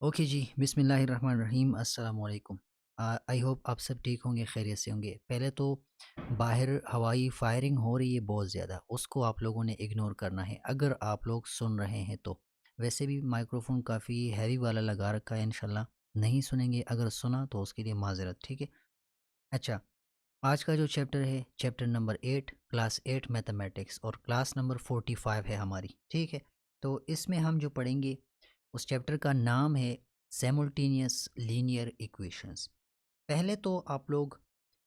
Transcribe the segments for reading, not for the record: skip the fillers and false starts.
Okay जी, बिस्मिल्लाहिर्रहमानिर्रहीम, अस्सलाम वालेकुम। आई होप आप सब ठीक होंगे, खैरियत से होंगे। पहले तो बाहर हवाई फायरिंग हो रही है बहुत ज़्यादा, उसको आप लोगों ने इग्नोर करना है अगर आप लोग सुन रहे हैं तो। वैसे भी माइक्रोफ़ोन काफ़ी हैवी वाला लगा रखा है, इंशाल्लाह नहीं सुनेंगे, अगर सुना तो उसके लिए माज़रत, ठीक है? अच्छा, आज का जो चैप्टर है, चैप्टर नंबर 8, क्लास 8 मैथमेटिक्स और क्लास नंबर 45 है हमारी, ठीक है? तो इसमें हम जो पढ़ेंगे उस चैप्टर का नाम है सैमुलटेनियस लीनियर इक्वेशंस। पहले तो आप लोग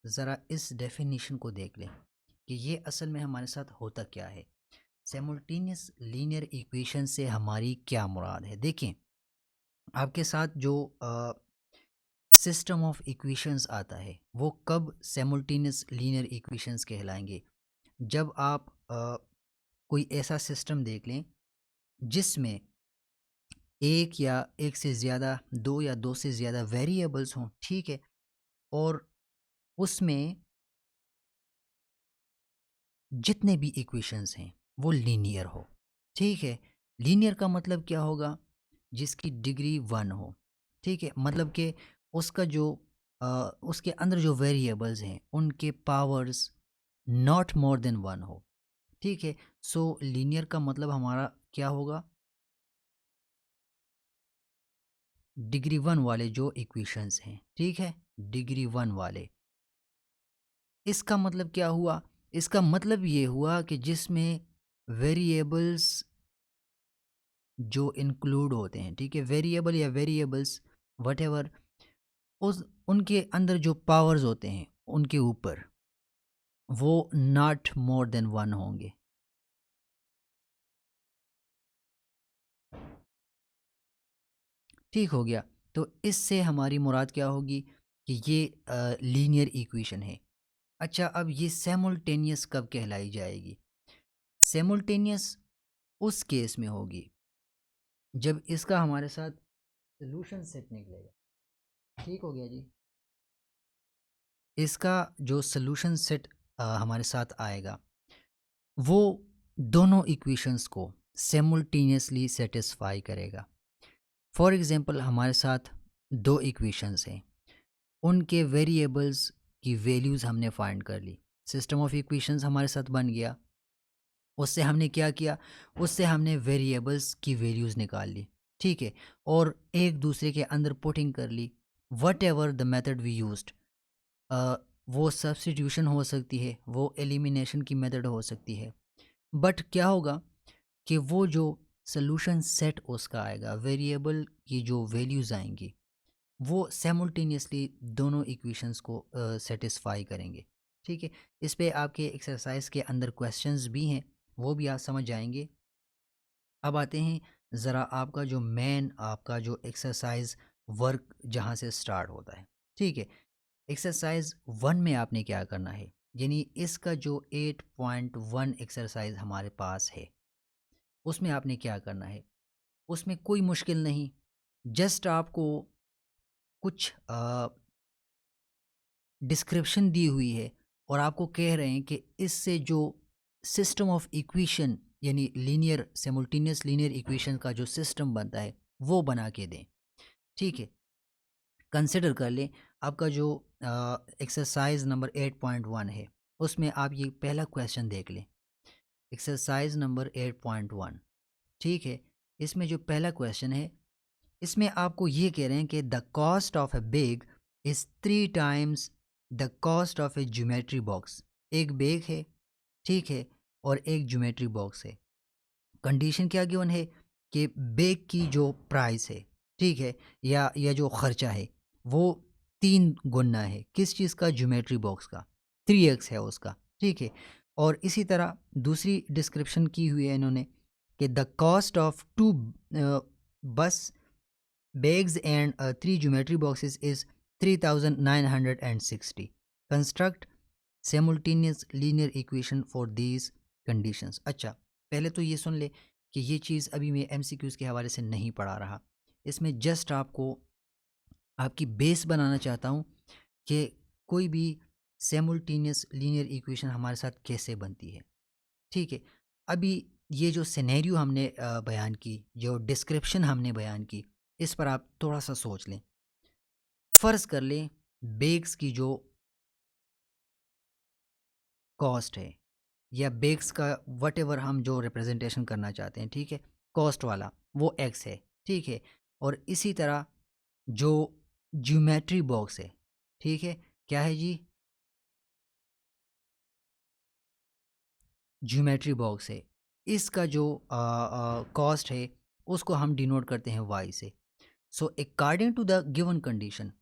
ज़रा इस डेफिनेशन को देख लें कि ये असल में हमारे साथ होता क्या है। सैमुलटेनियस लीनियर इक्वेशन से हमारी क्या मुराद है? देखें, आपके साथ जो सिस्टम ऑफ इक्वेशंस आता है वो कब सैमुलटेनियस लीनियर इक्वेशंस कहलाएंगे? जब आप कोई ऐसा सिस्टम देख लें जिसमें एक या एक से ज़्यादा, दो या दो से ज़्यादा वेरिएबल्स हों, ठीक है? और उसमें जितने भी इक्वेशंस हैं वो लीनियर हो, ठीक है? लीनियर का मतलब क्या होगा? जिसकी डिग्री 1 हो, ठीक है? मतलब कि उसका जो उसके अंदर जो वेरिएबल्स हैं उनके पावर्स नॉट मोर देन 1 हो, ठीक है? सो लीनियर का मतलब हमारा क्या होगा? डिग्री 1 वाले जो इक्वेशंस हैं, ठीक है? डिग्री 1 वाले। इसका मतलब क्या हुआ? इसका मतलब ये हुआ कि जिसमें वेरिएबल्स जो इंक्लूड होते हैं, ठीक है? वेरिएबल या वेरिएबल्स व्हाटएवर, उस उनके अंदर जो पावर्स होते हैं उनके ऊपर वो नॉट मोर देन 1 होंगे। ठीक हो गया? तो इससे हमारी मुराद क्या होगी कि ये लीनियर इक्वेशन है। अच्छा, अब ये सिमुल्टेनियस कब कहलाई जाएगी? सिमुल्टेनियस उस केस में होगी जब इसका हमारे साथ सॉल्यूशन सेट निकलेगा। ठीक हो गया जी? इसका जो सॉल्यूशन सेट हमारे साथ आएगा वो दोनों इक्वेशंस को सिमुल्टेनियसली सेटिस्फाई करेगा। फॉर एग्जांपल हमारे साथ दो इक्वेशंस हैं, उनके वेरिएबल्स की वैल्यूज़ हमने फाइंड कर ली, सिस्टम ऑफ इक्वेशंस हमारे साथ बन गया। उससे हमने क्या किया? उससे हमने वेरिएबल्स की वैल्यूज़ निकाल ली, ठीक है? और एक दूसरे के अंदर पुटिंग कर ली। Whatever the method we used, वो सब्स्टिट्यूशन हो सकती है, वो एलिमिनेशन की मेथड हो सकती है। बट क्या होगा कि वो जो सॉल्यूशन सेट उसका आएगा, वेरिएबल की जो वैल्यूज़ आएंगी वो सैमुल्टेनियसली दोनों इक्वेशंस को सेटिस्फाई करेंगे, ठीक है? इस पे आपके एक्सरसाइज के अंदर क्वेश्चंस भी हैं, वो भी आप समझ जाएंगे। अब आते हैं ज़रा आपका जो मेन आपका जो एक्सरसाइज वर्क जहाँ से स्टार्ट होता है, ठीक है? एक्सरसाइज 1 में आपने क्या करना है, यानी इसका जो 8.1 एक्सरसाइज हमारे पास है उसमें आपने क्या करना है? उसमें कोई मुश्किल नहीं, जस्ट आपको कुछ डिस्क्रिप्शन दी हुई है और आपको कह रहे हैं कि इससे जो सिस्टम ऑफ इक्वेशन यानी लीनियर सिमुल्टेनियस लीनियर इक्वेशन का जो सिस्टम बनता है वो बना के दें, ठीक है? कंसिडर कर लें आपका जो एक्सरसाइज नंबर 8.1 है उसमें आप ये पहला क्वेश्चन देख लें। एक्सरसाइज नंबर 8.1, ठीक है? इसमें जो पहला क्वेश्चन है इसमें आपको ये कह रहे हैं कि the cost of A bag is 3 times the cost of A geometry box. एक बैग है, ठीक है? और एक ज्योमेट्री बॉक्स है। कंडीशन क्या गिवन है कि बैग की जो प्राइस है, ठीक है? या जो खर्चा है वो 3 गुना है, किस चीज़ का? ज्योमेट्री बॉक्स का। 3x है उसका, ठीक है? और इसी तरह दूसरी डिस्क्रिप्शन की हुई है इन्होंने कि द कॉस्ट ऑफ 2 बस bags and 3 geometry boxes is 3960. Construct simultaneous linear equation for these conditions. अच्छा, पहले तो ये सुन ले कि ये चीज़ अभी मैं MCQs के हवाले से नहीं पढ़ा रहा, इसमें जस्ट आपको आपकी बेस बनाना चाहता हूँ कि कोई भी सिमुल्टेनियस लीनियर इक्वेशन हमारे साथ कैसे बनती है, ठीक है? अभी ये जो सिनेरियो हमने बयान की, जो डिस्क्रिप्शन हमने बयान की, इस पर आप थोड़ा सा सोच लें। फ़र्ज़ कर लें बेक्स की जो कॉस्ट है या बेक्स का व्हाटएवर हम जो रिप्रेजेंटेशन करना चाहते हैं, ठीक है, कॉस्ट वाला वो एक्स है, ठीक है। और इसी तरह जो ज्योमेट्री बॉक्स है, ठीक है, क्या है जी, ज्योमेट्री बॉक्स है, इसका जो कॉस्ट है उसको हम डिनोट करते हैं वाई से। So according to the given condition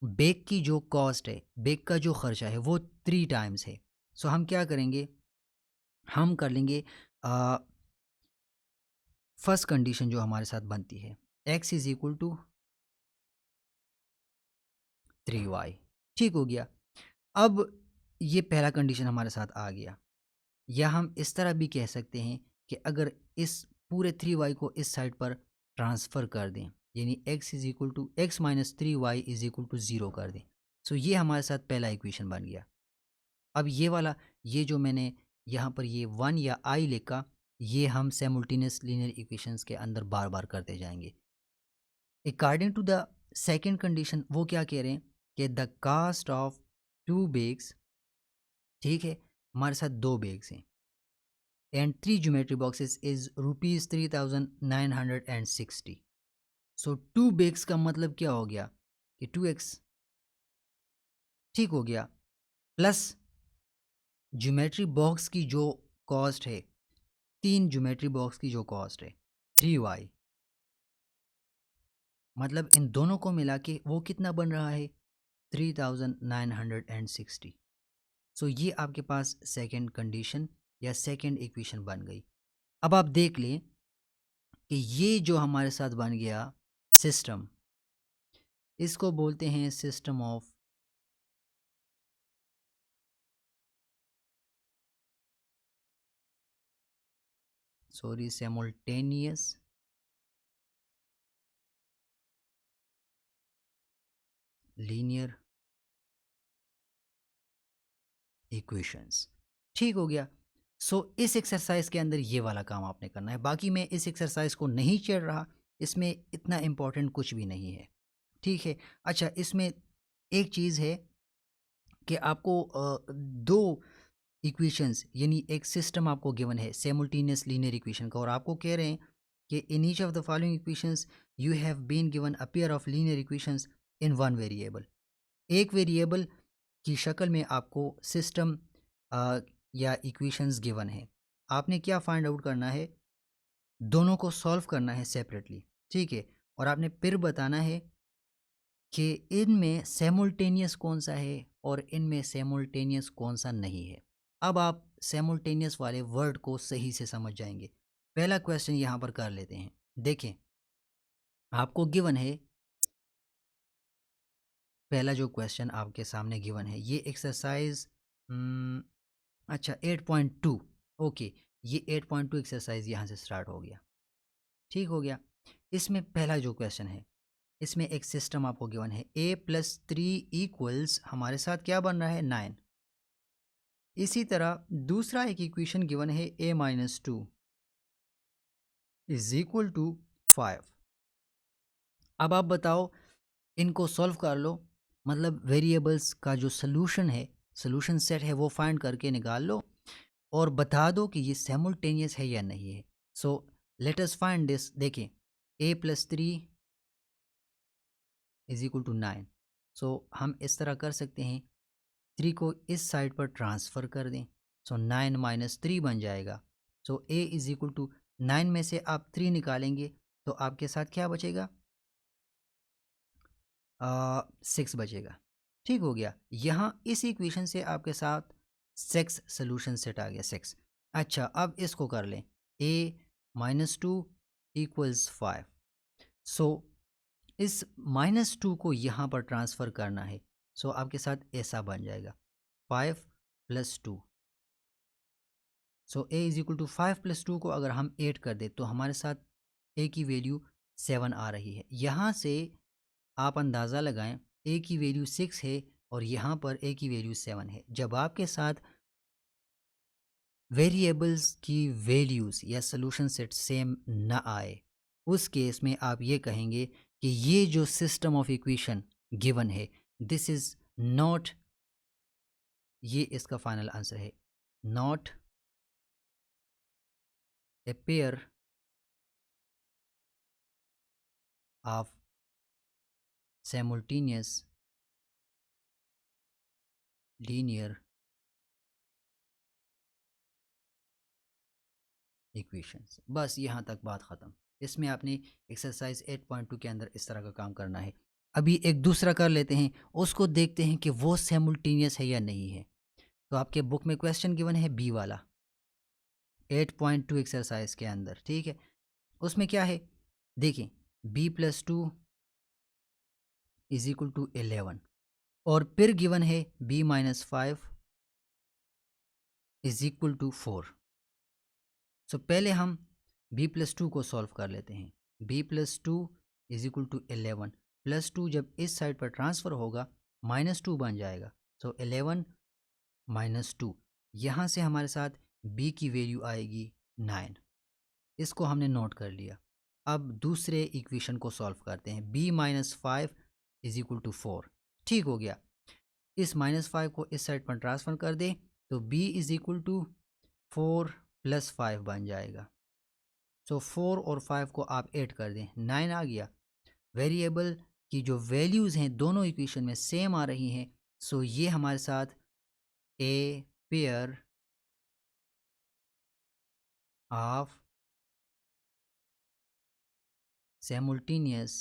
बेक की जो कॉस्ट है, बेक का जो खर्चा है वो 3 टाइम्स है। सो हम क्या करेंगे, हम कर लेंगे फर्स्ट कंडीशन जो हमारे साथ बनती है x is equal to 3y, ठीक हो गया। अब ये पहला कंडीशन हमारे साथ आ गया, या हम इस तरह भी कह सकते हैं कि अगर इस पूरे 3y को इस साइड पर ट्रांसफ़र कर दें, यानी x is equal to x minus 3y is equal to 0 कर दें। सो ये हमारे साथ पहला इक्वेशन बन गया। अब ये वाला, ये जो मैंने यहाँ पर ये 1 या i लिखा, ये हम सिमुल्टेनियस लीनियर इक्वेशंस के अंदर बार बार करते जाएंगे। According to the second condition वो क्या कह रहे हैं कि द कास्ट ऑफ 2 बेग्स, ठीक है, हमारे साथ 2 बेग्स हैं and 3 geometry boxes is ₹3,960। So 2 bags का मतलब क्या हो गया कि 2x, ठीक हो गया, प्लस ज्योमेट्री बॉक्स की जो कॉस्ट है, 3 ज्योमेट्री बॉक्स की जो कॉस्ट है 3y, मतलब इन दोनों को मिला के वो कितना बन रहा है 3,960। सो ये आपके पास सेकंड कंडीशन या सेकंड इक्वेशन बन गई। अब आप देख लें कि ये जो हमारे साथ बन गया सिस्टम, इसको बोलते हैं system of simultaneous linear equations, ठीक हो गया। इस एक्सरसाइज के अंदर ये वाला काम आपने करना है। बाकी मैं इस एक्सरसाइज को नहीं चढ़ रहा, इसमें इतना इम्पोर्टेंट कुछ भी नहीं है, ठीक है। अच्छा, इसमें एक चीज़ है कि आपको दो इक्वेशंस यानी एक सिस्टम आपको गिवन है सिमुल्टेनियस लीनियर इक्वेशन का, और आपको कह रहे हैं कि in each of the following equations you have been given a pair of linear equations in one variable. एक वेरिएबल की शक्ल में आपको सिस्टम या इक्वेशंस गिवन है। आपने क्या फाइंड आउट करना है, दोनों को सॉल्व करना है सेपरेटली, ठीक है, और आपने फिर बताना है कि इनमें सिमुल्टेनियस कौन सा है और इनमें सिमुल्टेनियस कौन सा नहीं है। अब आप सिमुल्टेनियस वाले वर्ड को सही से समझ जाएंगे। पहला क्वेश्चन यहाँ पर कर लेते हैं। देखें, आपको गिवन है, पहला जो क्वेश्चन आपके सामने गिवन है ये एक्सरसाइज, अच्छा 8.2, ओके, ये 8.2 एक्सरसाइज यहाँ से स्टार्ट हो गया, ठीक हो गया। इसमें पहला जो क्वेश्चन है, इसमें एक सिस्टम आपको गिवन है a+3 इक्वल्स हमारे साथ क्या बन रहा है 9। इसी तरह दूसरा एक इक्वेशन गिवन है a-2 इज इक्वल टू 5। अब आप बताओ, इनको सॉल्व कर लो, मतलब वेरिएबल्स का जो सोल्यूशन है, सोल्यूशन सेट है, वो फाइंड करके निकाल लो और बता दो कि ये सिमुल्टेनियस है या नहीं है। So let us find this. देखें, a+3 is equal to 9। So हम इस तरह कर सकते हैं, 3 को इस साइड पर ट्रांसफ़र कर दें, सो 9 माइनस 3 बन जाएगा। सो a इज इक्वल टू 9 में से आप 3 निकालेंगे तो आपके साथ क्या बचेगा, 6 बचेगा, ठीक हो गया। यहाँ इस इक्वेशन से आपके साथ 6 सोल्यूशन सेट आ गया, 6। अच्छा, अब इसको कर लें, a-2 इक्वल्स 5। सो इस -2 को यहाँ पर ट्रांसफ़र करना है, सो आपके साथ ऐसा बन जाएगा 5 + 2। सो a इज इक्वल टू 5 + 2 को अगर हम 8 कर दें तो हमारे साथ a की वैल्यू 7 आ रही है। यहाँ से आप अंदाज़ा लगाएं, a की वैल्यू 6 है और यहाँ पर a की वैल्यू 7 है। जब आपके साथ वेरिएबल्स की वैल्यूज़ या सोल्यूशन सेट सेम ना आए उस केस में आप ये कहेंगे कि ये जो सिस्टम ऑफ इक्वेशन गिवन है, दिस इज नॉट, ये इसका फाइनल आंसर है, not a pair of simultaneous linear equations. बस यहाँ तक बात ख़त्म। इसमें आपने एक्सरसाइज 8.2 के अंदर इस तरह का काम करना है। अभी एक दूसरा कर लेते हैं, उसको देखते हैं कि वो सेमुल्टेनियस है या नहीं है। तो आपके बुक में क्वेश्चन गिवन है बी वाला 8.2 एक्सरसाइज के अंदर, ठीक है। उसमें क्या है देखिए, b+2 = 11 और फिर गिवन है b-5 = 4। सो पहले हम b+2 को सॉल्व कर लेते हैं। b+2 = 11 +2 जब इस साइड पर ट्रांसफ़र होगा -2 बन जाएगा। सो 11 - 2, यहाँ से हमारे साथ b की वैल्यू आएगी 9। इसको हमने नोट कर लिया। अब दूसरे इक्वेशन को सॉल्व करते हैं। b-5 = 4, ठीक हो गया। इस -5 को इस साइड पर ट्रांसफ़र कर दें तो b = 4 + 5 बन जाएगा। सो 4 और 5 को आप ऐड कर दें, 9 आ गया। वेरिएबल की जो वैल्यूज़ हैं दोनों इक्वेशन में सेम आ रही हैं। सो ये हमारे साथ a pair of simultaneous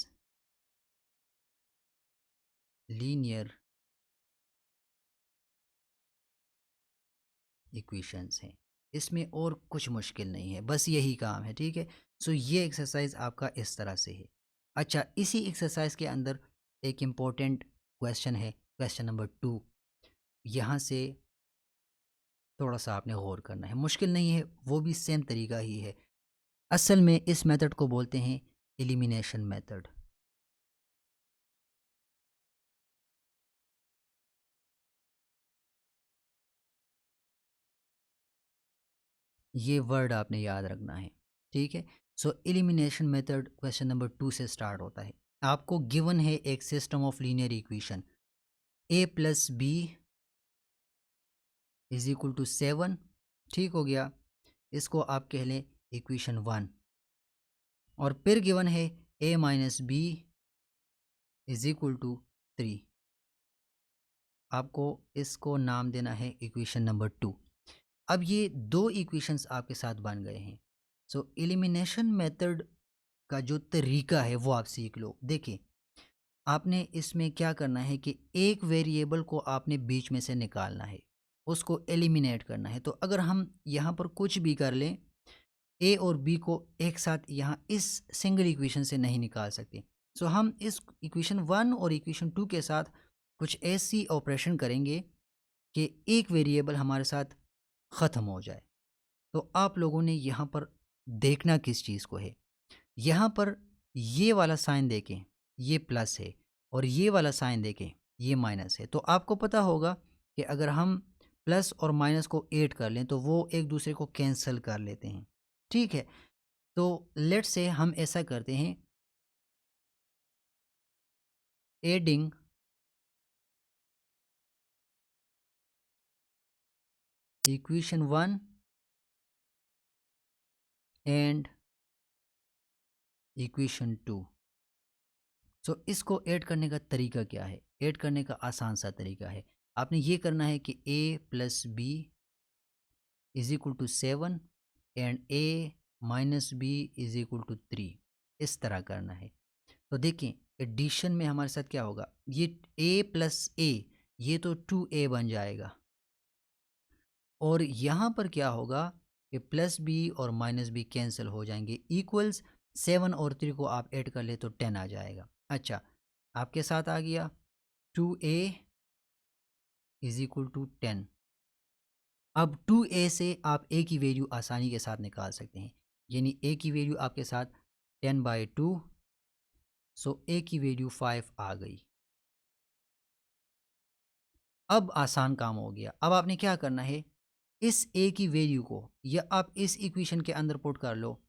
linear equations हैं। इसमें और कुछ मुश्किल नहीं है, बस यही काम है, ठीक है। सो ये एक्सरसाइज आपका इस तरह से है। अच्छा, इसी एक्सरसाइज के अंदर एक इम्पोर्टेंट क्वेश्चन है, क्वेश्चन नंबर 2। यहाँ से थोड़ा सा आपने गौर करना है, मुश्किल नहीं है, वो भी सेम तरीका ही है। असल में इस मेथड को बोलते हैं एलिमिनेशन मेथड। ये वर्ड आपने याद रखना है, ठीक है। सो एलिमिनेशन मेथड क्वेश्चन नंबर 2 से स्टार्ट होता है। आपको गिवन है एक system of linear equation a + b = 7, ठीक हो गया। इसको आप कह लें इक्वेशन 1। और फिर गिवन है a - b = 3। आपको इसको नाम देना है इक्वेशन नंबर 2। अब ये दो इक्वेशंस आपके साथ बन गए हैं। सो एलिमिनेशन मेथड का जो तरीका है वो आप सीख लो। देखिए, आपने इसमें क्या करना है कि एक वेरिएबल को आपने बीच में से निकालना है, उसको एलिमिनेट करना है। तो अगर हम यहाँ पर कुछ भी कर लें, ए और बी को एक साथ यहाँ इस सिंगल इक्वेशन से नहीं निकाल सकते। सो हम इस इक्वेशन 1 और इक्वेशन 2 के साथ कुछ ऐसी ऑपरेशन करेंगे कि एक वेरिएबल हमारे साथ ख़त्म हो जाए। तो आप लोगों ने यहाँ पर देखना किस चीज़ को है, यहाँ पर ये वाला साइन देखें, ये प्लस है, और ये वाला साइन देखें, ये माइनस है। तो आपको पता होगा कि अगर हम प्लस और माइनस को ऐड कर लें तो वो एक दूसरे को कैंसिल कर लेते हैं, ठीक है। तो लेट्स से हम ऐसा करते हैं, एडिंग इक्वेशन 1 एंड इक्वेशन 2। सो इसको ऐड करने का तरीका क्या है? ऐड करने का आसान सा तरीका है, आपने ये करना है कि a + b = 7 and a - b = 3, इस तरह करना है। तो देखें, एडिशन में हमारे साथ क्या होगा, ये a + a, ये तो 2a बन जाएगा। और यहाँ पर क्या होगा कि +b और -b कैंसिल हो जाएंगे, इक्वल्स 7 और 3 को आप ऐड कर ले तो 10 आ जाएगा। अच्छा, आपके साथ आ गया 2a = 10। अब 2a से आप a की वैल्यू आसानी के साथ निकाल सकते हैं, यानी a की वैल्यू आपके साथ 10/2, सो a की वैल्यू 5 आ गई। अब आसान काम हो गया। अब आपने क्या करना है, इस a की वैल्यू को या आप इस इक्वेशन के अंदर पुट कर लो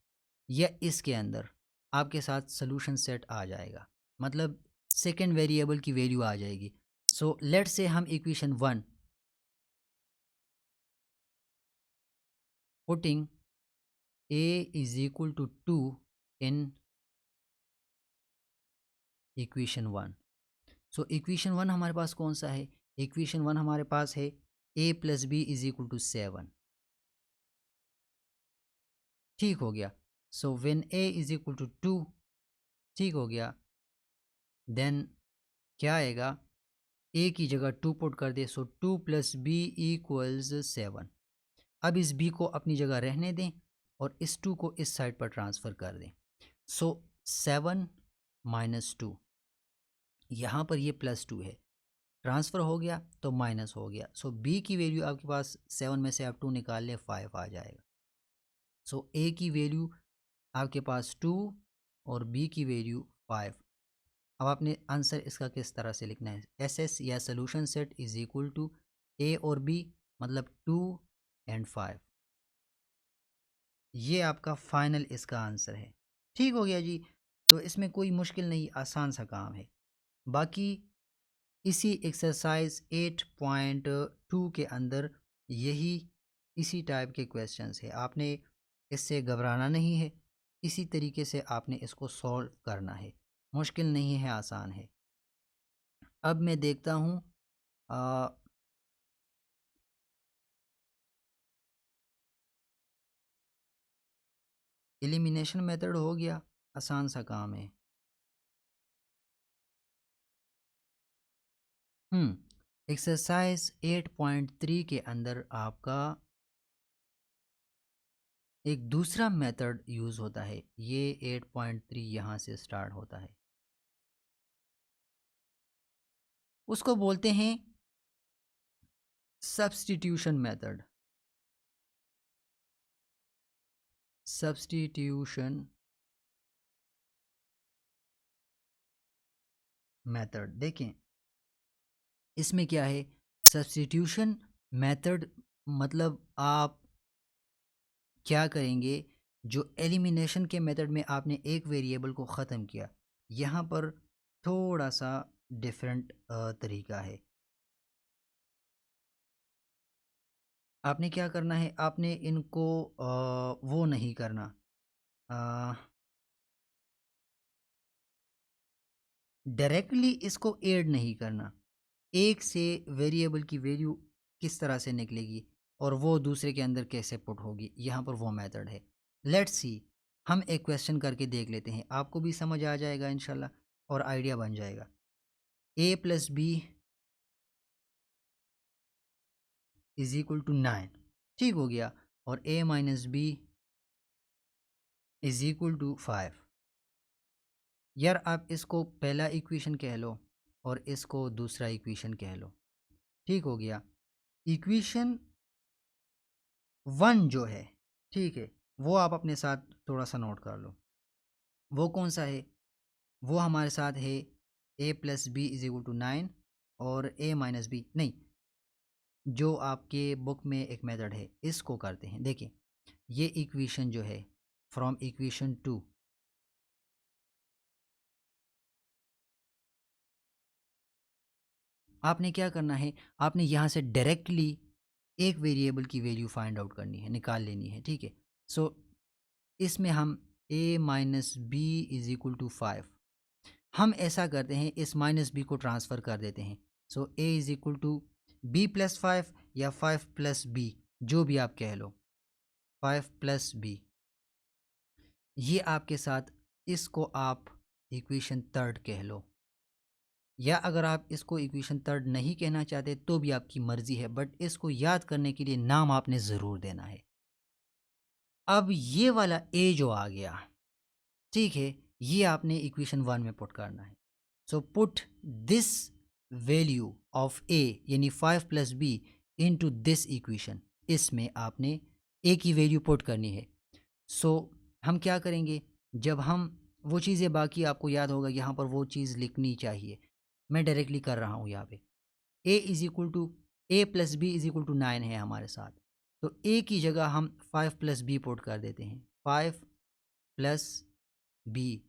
या इसके अंदर, आपके साथ सोल्यूशन सेट आ जाएगा, मतलब सेकेंड वेरिएबल की वैल्यू आ जाएगी। सो लेट्स से हम equation 1 putting a is equal to 2 in equation 1। So equation 1 हमारे पास कौन सा है? इक्वेशन 1 हमारे पास है a plus b is equal to 7। ठीक हो गया। So when a is equal to 2, ठीक हो गया, देन क्या आएगा? a की जगह 2 पुट कर दे, सो 2 प्लस बी इक्वल्स 7। अब इस b को अपनी जगह रहने दें और इस 2 को इस साइड पर ट्रांसफ़र कर दें। सो 7 माइनस 2, यहाँ पर ये प्लस 2 है, ट्रांसफ़र हो गया तो माइनस हो गया। सो b की वैल्यू आपके पास 7 में से आप 2 निकाल लें, 5 आ जाएगा। सो a की वैल्यू आपके पास 2 और b की वैल्यू 5। अब आपने आंसर इसका किस तरह से लिखना है? एस एस या solution set is equal to a और b, मतलब 2 एंड 5। ये आपका फाइनल इसका आंसर है। ठीक हो गया जी। तो इसमें कोई मुश्किल नहीं, आसान सा काम है। बाकी इसी एक्सरसाइज 8.2 के अंदर यही इसी टाइप के क्वेश्चंस है। आपने इससे घबराना नहीं है, इसी तरीके से आपने इसको सॉल्व करना है। मुश्किल नहीं है, आसान है। अब मैं देखता हूँ एलिमिनेशन मेथड हो गया, आसान सा काम है। एक्सरसाइज 8.3 के अंदर आपका एक दूसरा मेथड यूज़ होता है। ये 8.3 यहाँ से स्टार्ट होता है, उसको बोलते हैं सब्स्टिट्यूशन मेथड। सब्स्टिट्यूशन मेथड देखें, इसमें क्या है? सब्स्टिट्यूशन मेथड मतलब आप क्या करेंगे? जो एलिमिनेशन के मेथड में आपने एक वेरिएबल को ख़त्म किया, यहाँ पर थोड़ा सा डिफरेंट तरीका है। आपने क्या करना है? आपने इनको वो नहीं करना, डायरेक्टली इसको ऐड नहीं करना। एक से वेरिएबल की वैल्यू किस तरह से निकलेगी और वो दूसरे के अंदर कैसे पुट होगी, यहाँ पर वो मेथड है। लेट्स सी, हम एक क्वेश्चन करके देख लेते हैं, आपको भी समझ आ जाएगा इंशाल्लाह और आइडिया बन जाएगा। a plus b is equal to 9, ठीक हो गया, और a minus b is equal to 5। यार आप इसको पहला इक्वेशन कह लो और इसको दूसरा इक्वेशन कह लो, ठीक हो गया। इक्वेशन 1 जो है, ठीक है, वो आप अपने साथ थोड़ा सा नोट कर लो। वो कौन सा है? वो हमारे साथ है a plus b is equal to 9 और a माइनस बी नहीं, जो आपके बुक में एक मेथड है, इसको करते हैं। देखिए ये इक्वेशन जो है फ्रॉम इक्वेशन 2, आपने क्या करना है? आपने यहाँ से डायरेक्टली एक वेरिएबल की वैल्यू फाइंड आउट करनी है, निकाल लेनी है, ठीक है। सो इसमें हम a minus b is equal to 5, हम ऐसा करते हैं, इस माइनस बी को ट्रांसफ़र कर देते हैं। So a is equal to b plus 5 या 5 प्लस बी, जो भी आप कह लो, 5 प्लस बी। ये आपके साथ, इसको आप इक्वेशन थर्ड कह लो, या अगर आप इसको इक्वेशन थर्ड नहीं कहना चाहते तो भी आपकी मर्ज़ी है, बट इसको याद करने के लिए नाम आपने ज़रूर देना है। अब ये वाला ए जो आ गया, ठीक है, ये आपने इक्वेशन 1 में पुट करना है। So put this value of a यानी 5 plus b into this equation, इसमें आपने ए की वैल्यू पुट करनी है। सो हम क्या करेंगे? जब हम वो चीज़ें, बाकी आपको याद होगा यहाँ पर वो चीज़ लिखनी चाहिए, मैं डायरेक्टली कर रहा हूँ यहाँ पे। A is equal to a plus b is equal to 9 है हमारे साथ, तो ए की जगह हम 5 प्लस बी पुट कर देते हैं, 5 प्लस बी,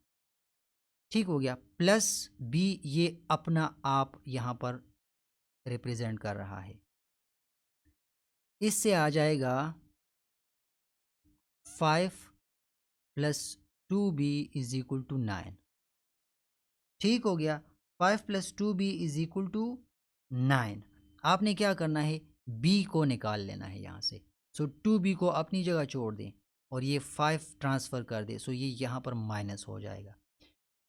ठीक हो गया, प्लस बी ये अपना आप यहाँ पर रिप्रेजेंट कर रहा है। इससे आ जाएगा 5 plus 2b is equal to 9, ठीक हो गया। 5 plus 2b is equal to 9। आपने क्या करना है, b को निकाल लेना है यहाँ से। सो 2b को अपनी जगह छोड़ दें और ये 5 ट्रांसफ़र कर दे, सो ये यहाँ पर माइनस हो जाएगा।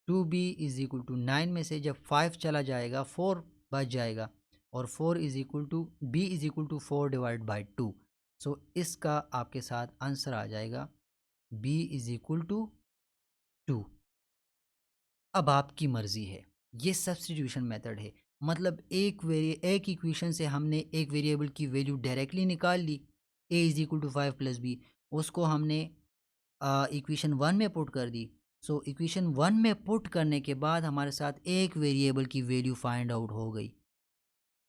2b इज इक्वल टू 9 में से जब 5 चला जाएगा 4 बच जाएगा, और 4 is equal to b is equal to 4 divide by 2। So इसका आपके साथ आंसर आ जाएगा b इज इक्वल टू 2। अब आपकी मर्ज़ी है, ये सब्स्टिट्यूशन मेथड है, मतलब एक इक्वेशन से हमने एक वेरिएबल की वैल्यू डायरेक्टली निकाल ली, a is equal to 5 plus b, उसको हमने इक्वेशन 1 में पुट कर दी। सो इक्वेशन 1 में पुट करने के बाद हमारे साथ एक वेरिएबल की वैल्यू फाइंड आउट हो गई।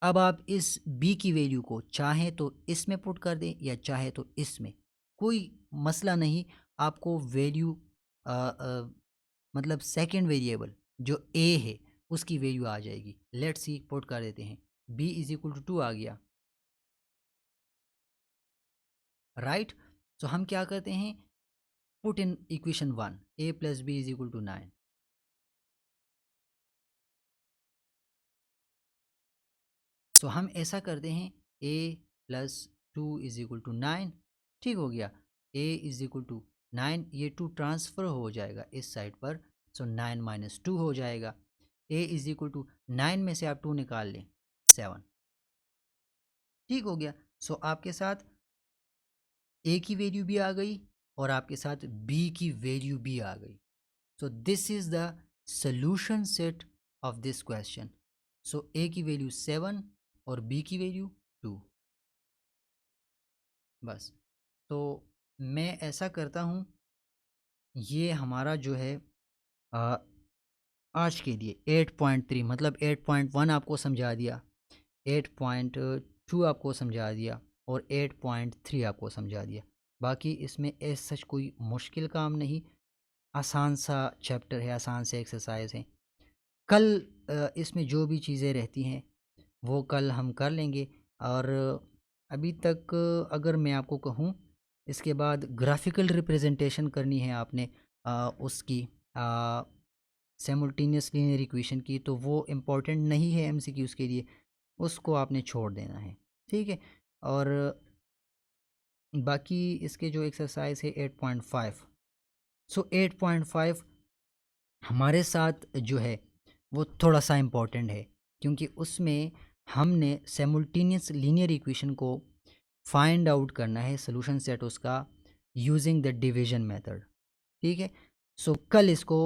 अब आप इस b की वैल्यू को चाहे तो इसमें पुट कर दें या चाहे तो इसमें, कोई मसला नहीं। आपको वैल्यू मतलब सेकंड वेरिएबल जो a है उसकी वैल्यू आ जाएगी। लेट्स सी, पुट कर देते हैं, b इज इक्वल टू 2 आ गया, राइट। सो हम क्या करते हैं, put in equation 1, a plus b is equal to 9। So हम ऐसा करते हैं, a plus 2 is equal to 9, ठीक हो गया। a इज इक्वल टू 9, ये 2 ट्रांसफ़र हो जाएगा इस साइड पर, सो 9 माइनस 2 हो जाएगा। a इज इक्वल टू 9 में से आप 2 निकाल लें, 7, ठीक हो गया। सो आपके साथ a की वैल्यू भी आ गई और आपके साथ b की वैल्यू भी आ गई। So this is the solution set of this question. So a की वैल्यू 7 और b की वैल्यू 2, बस। तो मैं ऐसा करता हूँ, ये हमारा जो है आ, आज के लिए 8.3 मतलब 8.1 आपको समझा दिया, 8.2 आपको समझा दिया और 8.3 आपको समझा दिया। बाकी इसमें एज सच कोई मुश्किल काम नहीं, आसान सा चैप्टर है, आसान से एक्सरसाइज है। कल इसमें जो भी चीज़ें रहती हैं वो कल हम कर लेंगे। और अभी तक अगर मैं आपको कहूँ, इसके बाद ग्राफिकल रिप्रेजेंटेशन करनी है आपने उसकी सिमुल्टेनियस लीनियर इक्वेशन की, तो वो इम्पोर्टेंट नहीं है एमसीक्यूज़ के लिए, उसको आपने छोड़ देना है, ठीक है। और बाकी इसके जो एक्सरसाइज है 8.5, सो 8.5 हमारे साथ जो है वो थोड़ा सा इम्पोर्टेंट है, क्योंकि उसमें हमने सिमुल्टेनियस लीनियर इक्वेशन को फाइंड आउट करना है, सोल्यूशन सेट उसका, यूजिंग द डिवीजन मेथड, ठीक है। सो कल इसको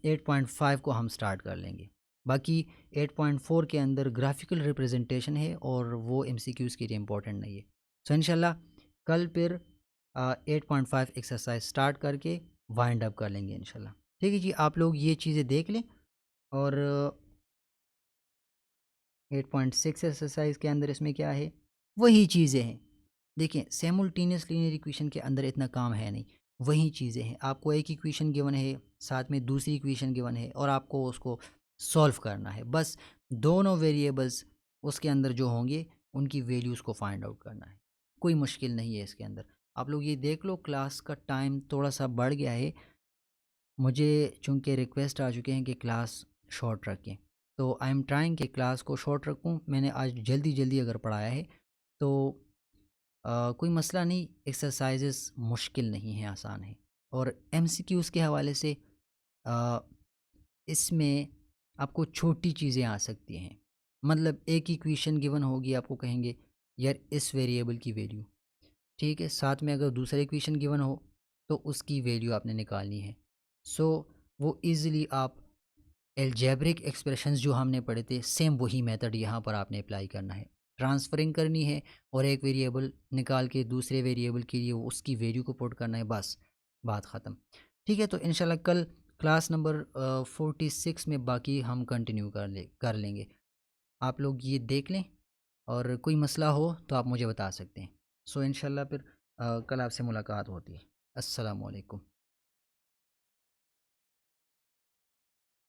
8.5 को हम स्टार्ट कर लेंगे। बाकी 8.4 के अंदर ग्राफिकल रिप्रेजेंटेशन है और वो एमसीक्यूज़ के लिए इम्पोर्टेंट नहीं है। सो इंशाल्लाह कल फिर 8.5 एक्सरसाइज स्टार्ट करके वाइंड अप कर लेंगे इंशाल्लाह, ठीक है जी। आप लोग ये चीज़ें देख लें। और 8.6 एक्सरसाइज के अंदर इसमें क्या है, वही चीज़ें हैं। देखिए सिमुल्टेनियस लीनियर इक्वेशन के अंदर इतना काम है नहीं, वही चीज़ें हैं। आपको एक इक्वेशन गिवन है, साथ में दूसरी इक्वेशन गिवन है और आपको उसको सॉल्व करना है, बस। दोनों वेरिएबल्स उसके अंदर जो होंगे उनकी वैल्यूज़ को फाइंड आउट करना है, कोई मुश्किल नहीं है इसके अंदर। आप लोग ये देख लो, क्लास का टाइम थोड़ा सा बढ़ गया है, मुझे चूँकि रिक्वेस्ट आ चुके हैं कि क्लास शॉर्ट रखें, तो आई एम ट्राइंग कि क्लास को शॉर्ट रखूं। मैंने आज जल्दी जल्दी अगर पढ़ाया है तो कोई मसला नहीं, एक्सरसाइजेस मुश्किल नहीं है, आसान है। और एमसीक्यूज़ के हवाले से अ, इसमें आपको छोटी चीज़ें आ सकती हैं, मतलब एक इक्वेशन गिवन होगी, आपको कहेंगे यार इस वेरिएबल की वैल्यू, ठीक है, साथ में अगर दूसरा इक्वेशन गिवन हो तो उसकी वैल्यू आपने निकालनी है। सो वो इजीली आप एल्जेब्रिक एक्सप्रेशंस जो हमने पढ़े थे, सेम वही मेथड यहाँ पर आपने अप्लाई करना है। ट्रांसफरिंग करनी है और एक वेरिएबल निकाल के दूसरे वेरिएबल के लिए उसकी वैल्यू को पुट करना है, बस बात ख़त्म, ठीक है। तो इंशाल्लाह कल क्लास नंबर 46 में बाकी हम कंटिन्यू कर लेंगे। आप लोग ये देख लें और कोई मसला हो तो आप मुझे बता सकते हैं। सो इंशाल्लाह फिर कल आपसे मुलाकात होती है। अस्सलामु अलैकुम।